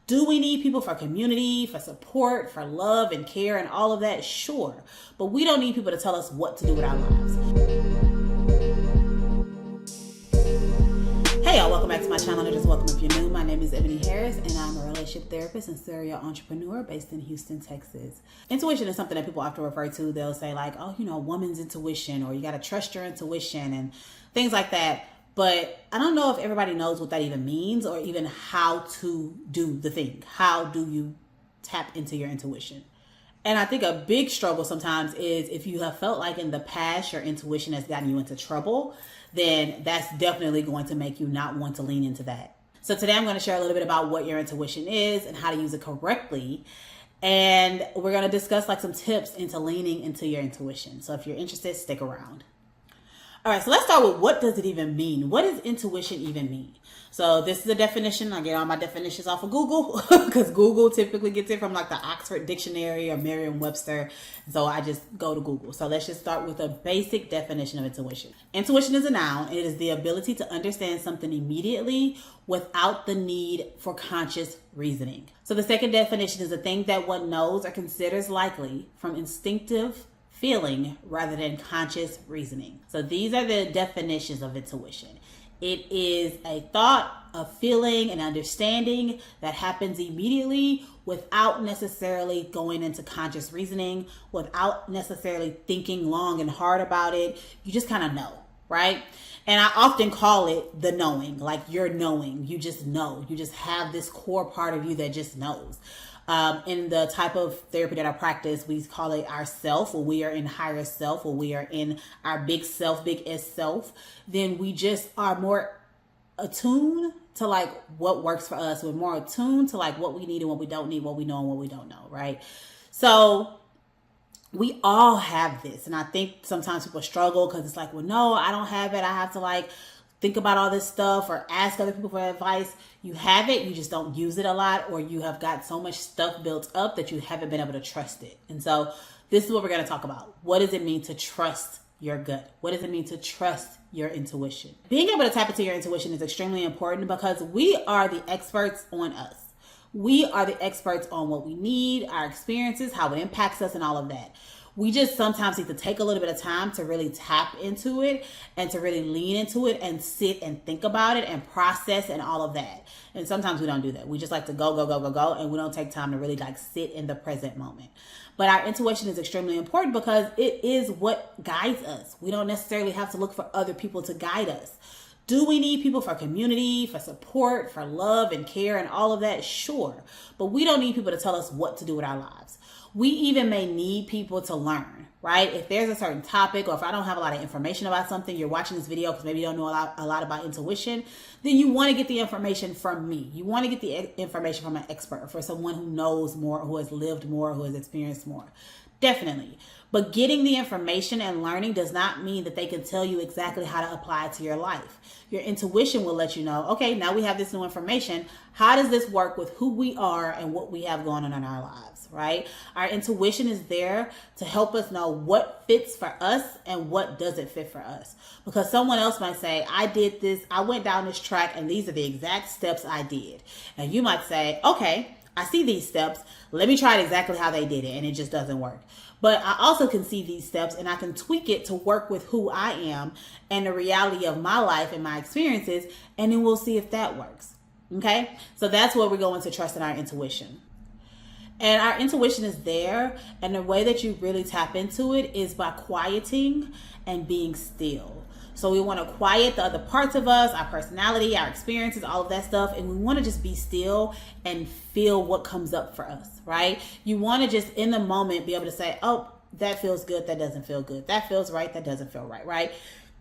Do we need people for community, for support, for love and care and all of that? Sure. But we don't need people to tell us what to do with our lives. Hey y'all, welcome back to my channel, and just welcome if you're new. My name is Eboni Harris, and I'm a relationship therapist and serial entrepreneur based in Houston, Texas. Intuition is something that people often refer to. They'll say like, oh, woman's intuition, or you got to trust your intuition and things like that. But I don't know if everybody knows what that even means, or even how to do the thing. How do you tap into your intuition? And I think a big struggle sometimes is if you have felt like in the past your intuition has gotten you into trouble, then that's definitely going to make you not want to lean into that. So today I'm going to share a little bit about what your intuition is and how to use it correctly. And we're going to discuss like some tips into leaning into your intuition. So if you're interested, stick around. All right, so let's start with, what does it even mean? What does intuition even mean? So this is a definition. I get all my definitions off of Google because Google typically gets it from like the Oxford Dictionary or Merriam-Webster. So I just go to Google. So let's just start with a basic definition of intuition. Intuition is a noun. It is the ability to understand something immediately without the need for conscious reasoning. So the second definition is a thing that one knows or considers likely from instinctive feeling rather than conscious reasoning. So these are the definitions of intuition. It is a thought, a feeling, an understanding that happens immediately without necessarily going into conscious reasoning, without necessarily thinking long and hard about it. You just kind of know, right? And I often call it the knowing, like you're knowing, you just know, you just have this core part of you that just knows. In the type of therapy that I practice, we call it our self, or we are in higher self, or we are in our big self, big S self. Then we just are more attuned to like what works for us. We're more attuned to like what we need and what we don't need, what we know and what we don't know, right? So we all have this. And I think sometimes people struggle because it's like, well, no, I don't have it. I have to like think about all this stuff or ask other people for advice. You have it, you just don't use it a lot, or you have got so much stuff built up that you haven't been able to trust it. And so this is what we're going to talk about. What does it mean to trust your gut? What does it mean to trust your intuition? Being able to tap into your intuition is extremely important because we are the experts on us. We are the experts on what we need, our experiences, how it impacts us, and all of that. We just sometimes need to take a little bit of time to really tap into it and to really lean into it and sit and think about it and process and all of that. And sometimes we don't do that. We just like to go, and we don't take time to really like sit in the present moment. But our intuition is extremely important because it is what guides us. We don't necessarily have to look for other people to guide us. Do we need people for community, for support, for love and care and all of that? Sure. But we don't need people to tell us what to do with our lives. We even may need people to learn, right? If there's a certain topic, or if I don't have a lot of information about something, you're watching this video because maybe you don't know a lot about intuition, then you want to get the information from me. You want to get the information from an expert, for someone who knows more, who has lived more, who has experienced more. Definitely. But getting the information and learning does not mean that they can tell you exactly how to apply it to your life. Your intuition will let you know, okay, now we have this new information. How does this work with who we are and what we have going on in our lives, right? Our intuition is there to help us know what fits for us and what doesn't fit for us. Because someone else might say, I did this, I went down this track, and these are the exact steps I did. And you might say, okay, I see these steps. Let me try it exactly how they did it. And it just doesn't work. But I also can see these steps and I can tweak it to work with who I am and the reality of my life and my experiences. And then we'll see if that works. Okay. So that's where we're going to trust in our intuition. And our intuition is there. And the way that you really tap into it is by quieting and being still. So we want to quiet the other parts of us, our personality, our experiences, all of that stuff. And we want to just be still and feel what comes up for us, right? You want to just in the moment be able to say, oh, that feels good. That doesn't feel good. That feels right. That doesn't feel right, right?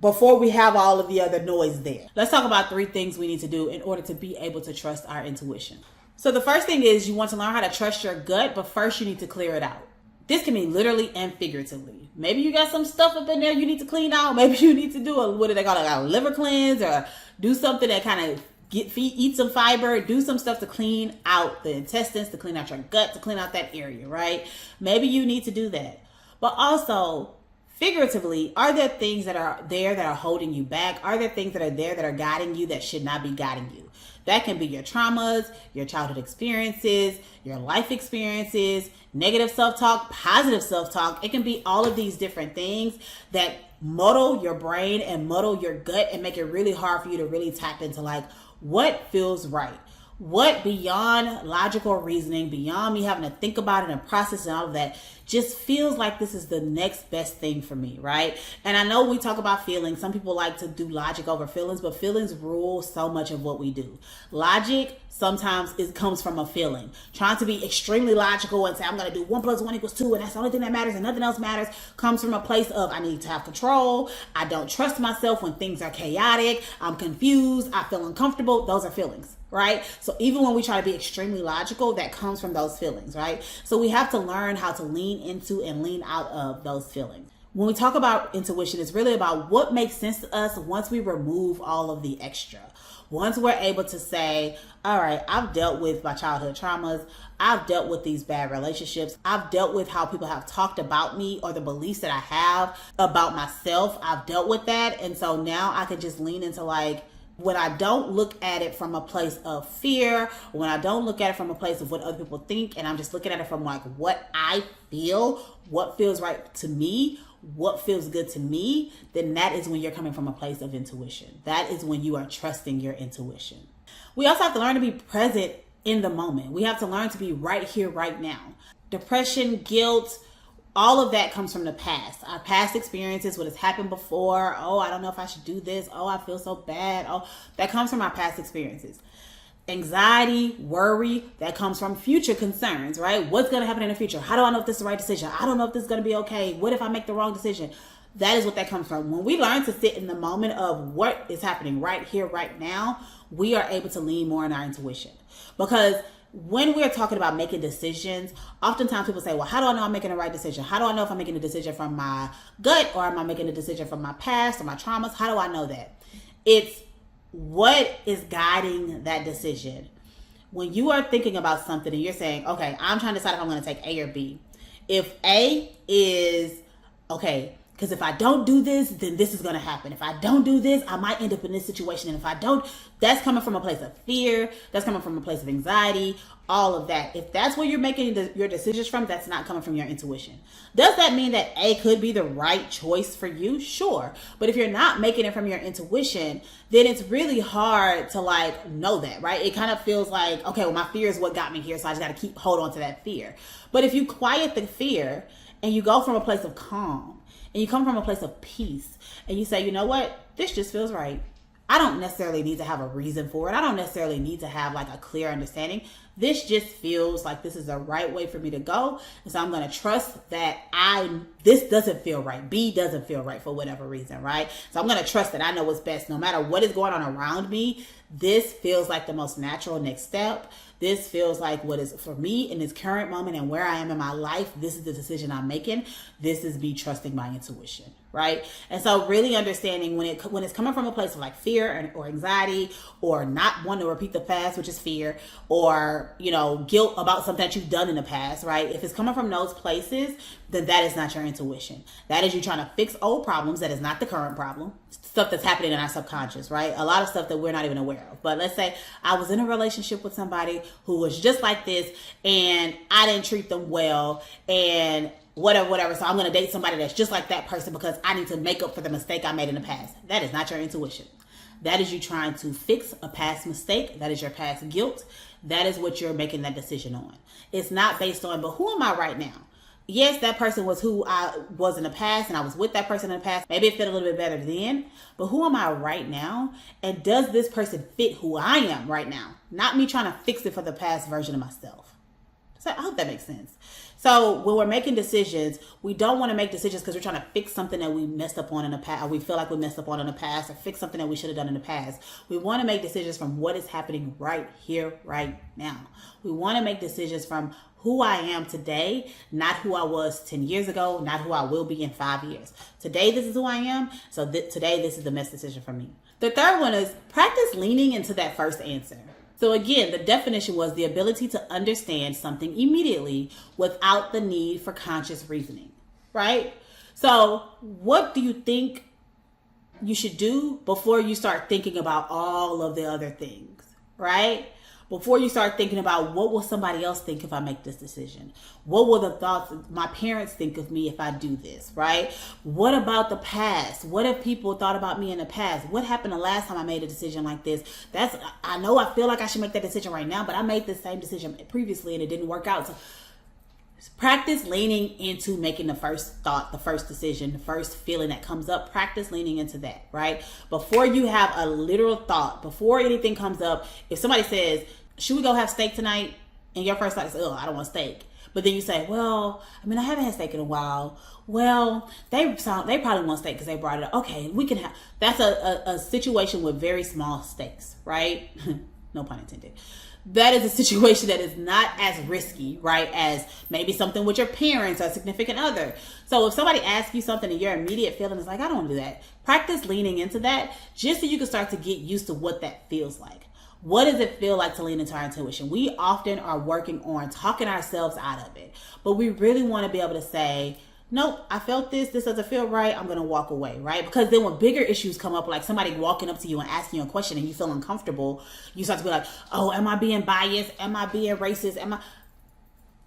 Before we have all of the other noise there. Let's talk about 3 things we need to do in order to be able to trust our intuition. So the first thing is you want to learn how to trust your gut, but first you need to clear it out. This can mean literally and figuratively. Maybe you got some stuff up in there you need to clean out. Maybe you need to do what do they call it, a liver cleanse, or do something that kind of eat some fiber, do some stuff to clean out the intestines, to clean out your gut, to clean out that area, right? Maybe you need to do that. But also, figuratively, are there things that are there that are holding you back? Are there things that are there that are guiding you that should not be guiding you? That can be your traumas, your childhood experiences, your life experiences, negative self-talk, positive self-talk. It can be all of these different things that muddle your brain and muddle your gut and make it really hard for you to really tap into like what feels right. What beyond logical reasoning, beyond me having to think about it and process and all of that, just feels like this is the next best thing for me, right? And I know we talk about feelings. Some people like to do logic over feelings, but feelings rule so much of what we do. Logic sometimes comes from a feeling. Trying to be extremely logical and say, I'm going to do 1 + 1 = 2, and that's the only thing that matters and nothing else matters, comes from a place of I need to have control. I don't trust myself when things are chaotic. I'm confused. I feel uncomfortable. Those are feelings. Right? So even when we try to be extremely logical, that comes from those feelings, right? So we have to learn how to lean into and lean out of those feelings. When we talk about intuition, it's really about what makes sense to us once we remove all of the extra. Once we're able to say, all right, I've dealt with my childhood traumas. I've dealt with these bad relationships. I've dealt with how people have talked about me or the beliefs that I have about myself. I've dealt with that. And so now I can just lean into like, when I don't look at it from a place of fear, when I don't look at it from a place of what other people think, and I'm just looking at it from like what I feel, what feels right to me, what feels good to me, then that is when you're coming from a place of intuition. That is when you are trusting your intuition. We also have to learn to be present in the moment. We have to learn to be right here, right now. Depression, guilt, all of that comes from the past. Our past experiences, what has happened before. Oh, I don't know if I should do this. Oh, I feel so bad. Oh, that comes from our past experiences. Anxiety, worry, that comes from future concerns, right? What's going to happen in the future? How do I know if this is the right decision? I don't know if this is going to be okay. What if I make the wrong decision? That is what that comes from. When we learn to sit in the moment of what is happening right here, right now, we are able to lean more on our intuition. Because when we're talking about making decisions, oftentimes people say, well, how do I know I'm making the right decision? How do I know if I'm making a decision from my gut or am I making a decision from my past or my traumas? How do I know that? It's what is guiding that decision. When you are thinking about something and you're saying, okay, I'm trying to decide if I'm going to take A or B. If A is, okay, because if I don't do this, then this is going to happen. If I don't do this, I might end up in this situation. And if I don't, that's coming from a place of fear. That's coming from a place of anxiety, all of that. If that's where you're making your decisions from, that's not coming from your intuition. Does that mean that A could be the right choice for you? Sure. But if you're not making it from your intuition, then it's really hard to like know that, right? It kind of feels like, okay, well, my fear is what got me here. So I just got to hold on to that fear. But if you quiet the fear and you go from a place of calm, and you come from a place of peace and you say, you know what, this just feels right. I don't necessarily need to have a reason for it. I don't necessarily need to have like a clear understanding. This just feels like this is the right way for me to go. And so I'm going to trust that this doesn't feel right. B doesn't feel right for whatever reason, right? So I'm going to trust that I know what's best. No matter what is going on around me, this feels like the most natural next step. This feels like what is for me in this current moment and where I am in my life. This is the decision I'm making. This is me trusting my intuition, right? And so really understanding when it's coming from a place of like fear or anxiety or not wanting to repeat the past, which is fear, or, guilt about something that you've done in the past, right? If it's coming from those places, then that is not your intuition. That is you trying to fix old problems. That is not the current problem. Stuff that's happening in our subconscious, right? A lot of stuff that we're not even aware of. But let's say I was in a relationship with somebody who was just like this and I didn't treat them well and whatever. So I'm going to date somebody that's just like that person because I need to make up for the mistake I made in the past. That is not your intuition. That is you trying to fix a past mistake. That is your past guilt. That is what you're making that decision on. It's not based on, but who am I right now? Yes, that person was who I was in the past and I was with that person in the past. Maybe it fit a little bit better then, but who am I right now? And does this person fit who I am right now? Not me trying to fix it for the past version of myself. So I hope that makes sense. So when we're making decisions, we don't want to make decisions because we're trying to fix something that we messed up on in the past, or we feel like we messed up on in the past, or fix something that we should have done in the past. We want to make decisions from what is happening right here, right now. We want to make decisions from who I am today, not who I was 10 years ago, not who I will be in 5 years. Today, this is who I am. So today, this is the best decision for me. The third one is practice leaning into that first answer. So again, the definition was the ability to understand something immediately without the need for conscious reasoning, right? So what do you think you should do before you start thinking about all of the other things? right? Before you start thinking about what will somebody else think if I make this decision? What will the thoughts of my parents think of me if I do this, right? What about the past? What if people thought about me in the past? What happened the last time I made a decision like this? I know I feel like I should make that decision right now, but I made the same decision previously and it didn't work out. So practice leaning into making the first thought, the first decision, the first feeling that comes up. Practice leaning into that, right? Before you have a literal thought, before anything comes up, if somebody says, should we go have steak tonight? And your first thought is, oh, I don't want steak. But then you say, well, I mean, I haven't had steak in a while. Well, they probably want steak because they brought it up. Okay, we can have, that's a situation with very small stakes, right? No pun intended. That is a situation that is not as risky, right, as maybe something with your parents or significant other. So if somebody asks you something and your immediate feeling is like, I don't want to do that, practice leaning into that just so you can start to get used to what that feels like. What does it feel like to lean into our intuition? We often are working on talking ourselves out of it, but we really want to be able to say, nope, I felt this doesn't feel right, I'm going to walk away, right? Because then when bigger issues come up, like somebody walking up to you and asking you a question and you feel uncomfortable, you start to be like, oh, am I being biased? Am I being racist?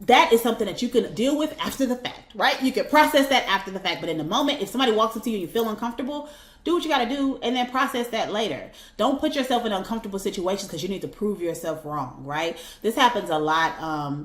That is something that you can deal with after the fact, right? You can process that after the fact, but in the moment, if somebody walks up to you and you feel uncomfortable, do what you got to do and then process that later. Don't put yourself in uncomfortable situations because you need to prove yourself wrong, right? This happens a lot.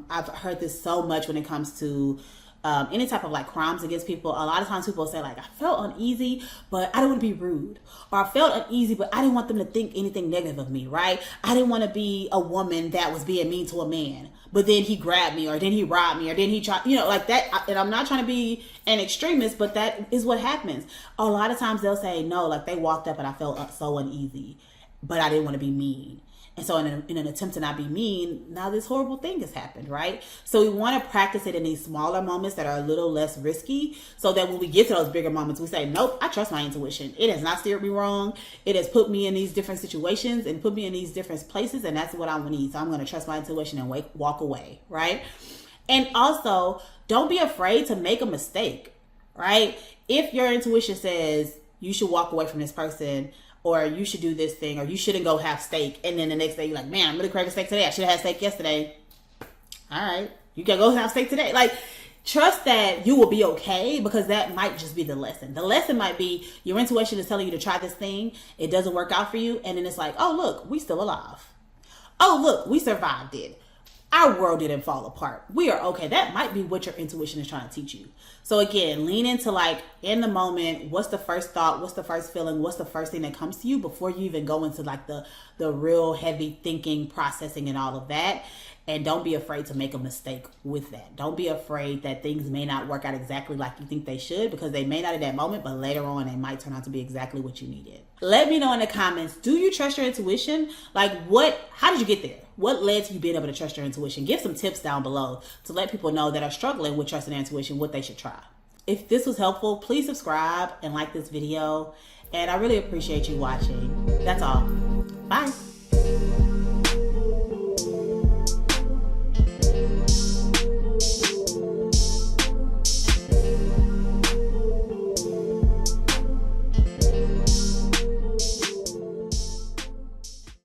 I've heard this so much when it comes to any type of like crimes against people. A lot of times people say like, I felt uneasy, but I didn't want to be rude. Or I felt uneasy, but I didn't want them to think anything negative of me, right? I didn't want to be a woman that was being mean to a man, but then he grabbed me or then he robbed me or then he tried, like that. And I'm not trying to be an extremist, but that is what happens. A lot of times they'll say, no, like they walked up and I felt so uneasy, but I didn't want to be mean. And so in an attempt to not be mean, now this horrible thing has happened, right? So we want to practice it in these smaller moments that are a little less risky so that when we get to those bigger moments, we say, nope, I trust my intuition. It has not steered me wrong. It has put me in these different situations and put me in these different places. And that's what I need. So I'm going to trust my intuition and walk away, right? And also, don't be afraid to make a mistake, right? If your intuition says you should walk away from this person, or you should do this thing, or you shouldn't go have steak, and then the next day you're like, man, I'm really craving steak today. I should have had steak yesterday. All right, you can go have steak today. Like, trust that you will be okay, because that might just be the lesson. The lesson might be your intuition is telling you to try this thing. It doesn't work out for you, and then it's like, oh, look, we still alive. Oh, look, we survived it. Our world didn't fall apart. We are okay. That might be what your intuition is trying to teach you. So again, lean into like in the moment, what's the first thought? What's the first feeling? What's the first thing that comes to you before you even go into like the real heavy thinking, processing and all of that. And don't be afraid to make a mistake with that. Don't be afraid that things may not work out exactly like you think they should, because they may not at that moment, but later on they might turn out to be exactly what you needed. Let me know in the comments, do you trust your intuition? Like how did you get there? What led to you being able to trust your intuition? Give some tips down below to let people know that are struggling with trusting their intuition, what they should try. If this was helpful, please subscribe and like this video. And I really appreciate you watching. That's all. Bye.